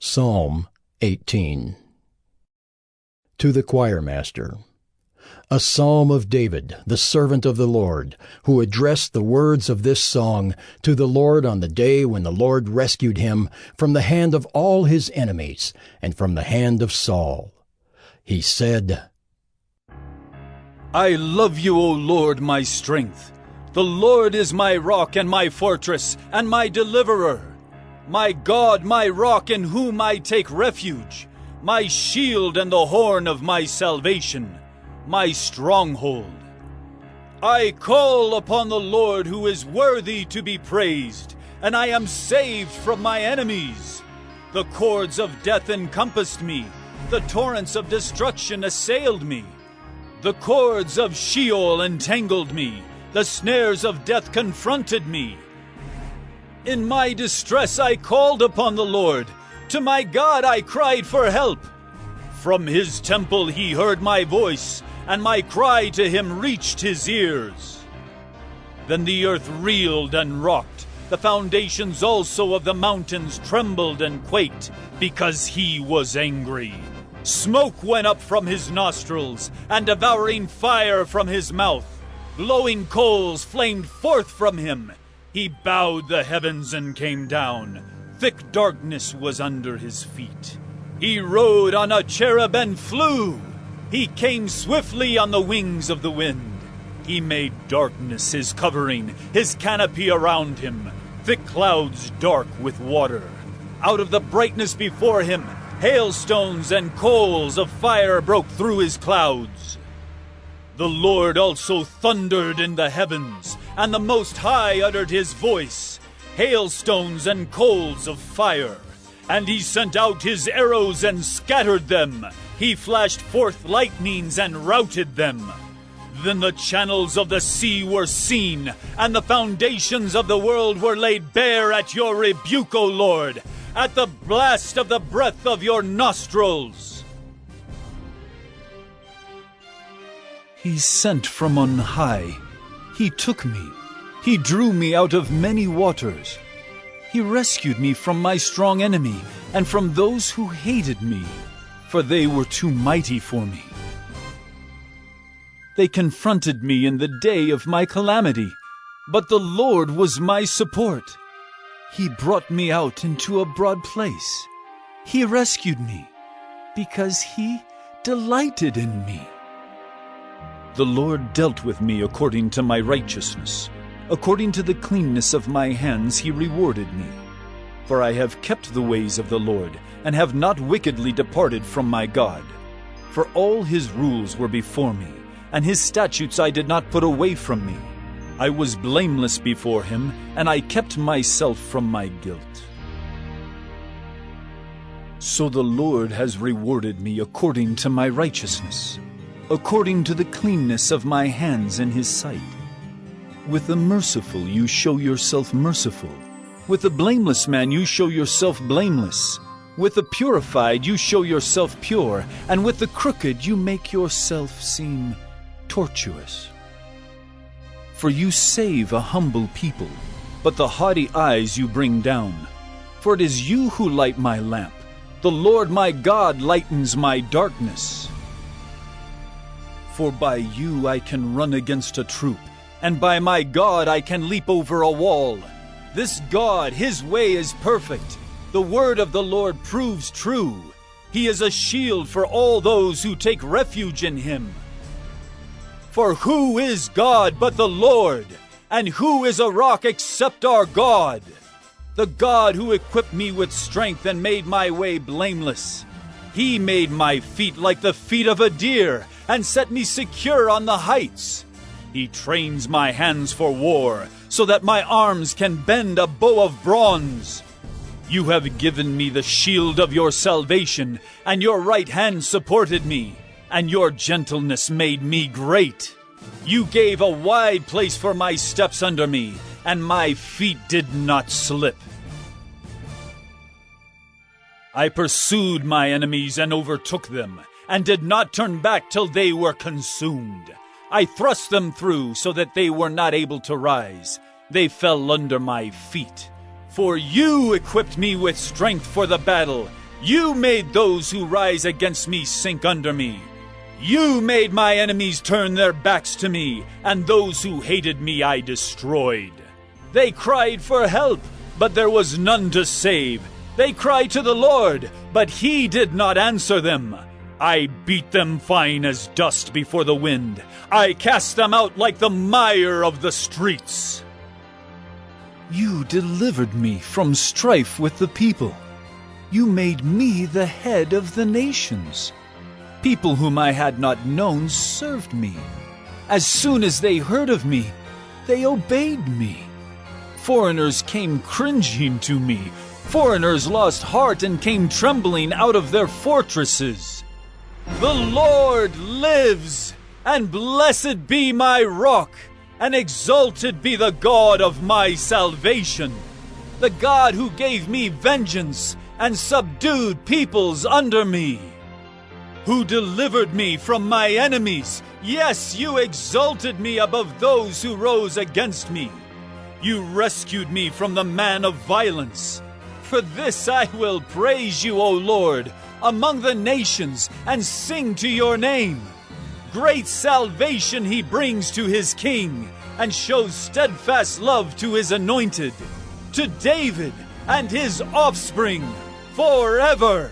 Psalm 18. To the choirmaster. A psalm of David, the servant of the Lord, who addressed the words of this song to the Lord on the day when the Lord rescued him from the hand of all his enemies and from the hand of Saul. He said, I love you, O Lord, my strength. The Lord is my rock and my fortress and my deliverer. My God, my rock in whom I take refuge, my shield and the horn of my salvation, my stronghold. I call upon the Lord who is worthy to be praised, and I am saved from my enemies. The cords of death encompassed me, the torrents of destruction assailed me. The cords of Sheol entangled me, the snares of death confronted me. In my distress I called upon the Lord. To my God I cried for help. From his temple he heard my voice, and my cry to him reached his ears. Then the earth reeled and rocked. The foundations also of the mountains trembled and quaked, because he was angry. Smoke went up from his nostrils, and devouring fire from his mouth. Glowing coals flamed forth from him. He bowed the heavens and came down. Thick darkness was under his feet. He rode on a cherub and flew. He came swiftly on the wings of the wind. He made darkness his covering, his canopy around him, thick clouds dark with water. Out of the brightness before him, hailstones and coals of fire broke through his clouds. The Lord also thundered in the heavens, and the Most High uttered his voice, hailstones and coals of fire. And he sent out his arrows and scattered them. He flashed forth lightnings and routed them. Then the channels of the sea were seen, and the foundations of the world were laid bare at your rebuke, O Lord, at the blast of the breath of your nostrils. He sent from on high. He took me. He drew me out of many waters. He rescued me from my strong enemy and from those who hated me, for they were too mighty for me. They confronted me in the day of my calamity, but the Lord was my support. He brought me out into a broad place. He rescued me because he delighted in me. The Lord dealt with me according to my righteousness. According to the cleanness of my hands he rewarded me. For I have kept the ways of the Lord, and have not wickedly departed from my God. For all his rules were before me, and his statutes I did not put away from me. I was blameless before him, and I kept myself from my guilt. So the Lord has rewarded me according to my righteousness, according to the cleanness of my hands in his sight. With the merciful you show yourself merciful. With the blameless man you show yourself blameless. With the purified you show yourself pure, and with the crooked you make yourself seem tortuous. For you save a humble people, but the haughty eyes you bring down. For it is you who light my lamp. The Lord my God lightens my darkness. For by you I can run against a troop, and by my God I can leap over a wall. This God, his way is perfect. The word of the Lord proves true. He is a shield for all those who take refuge in him. For who is God but the Lord? And who is a rock except our God? The God who equipped me with strength and made my way blameless. He made my feet like the feet of a deer, and set me secure on the heights. He trains my hands for war, so that my arms can bend a bow of bronze. You have given me the shield of your salvation, and your right hand supported me, and your gentleness made me great. You gave a wide place for my steps under me, and my feet did not slip. I pursued my enemies and overtook them, and did not turn back till they were consumed. I thrust them through so that they were not able to rise. They fell under my feet. For you equipped me with strength for the battle. You made those who rise against me sink under me. You made my enemies turn their backs to me, and those who hated me I destroyed. They cried for help, but there was none to save. They cried to the Lord, but he did not answer them. I beat them fine as dust before the wind. I cast them out like the mire of the streets. You delivered me from strife with the people. You made me the head of the nations. People whom I had not known served me. As soon as they heard of me, they obeyed me. Foreigners came cringing to me. Foreigners lost heart and came trembling out of their fortresses. The Lord lives, and blessed be my rock, and exalted be the God of my salvation, the God who gave me vengeance and subdued peoples under me, who delivered me from my enemies. Yes, you exalted me above those who rose against me. You rescued me from the man of violence. For this I will praise you, O Lord, among the nations, and sing to your name. Great salvation he brings to his king, and shows steadfast love to his anointed, to David and his offspring forever.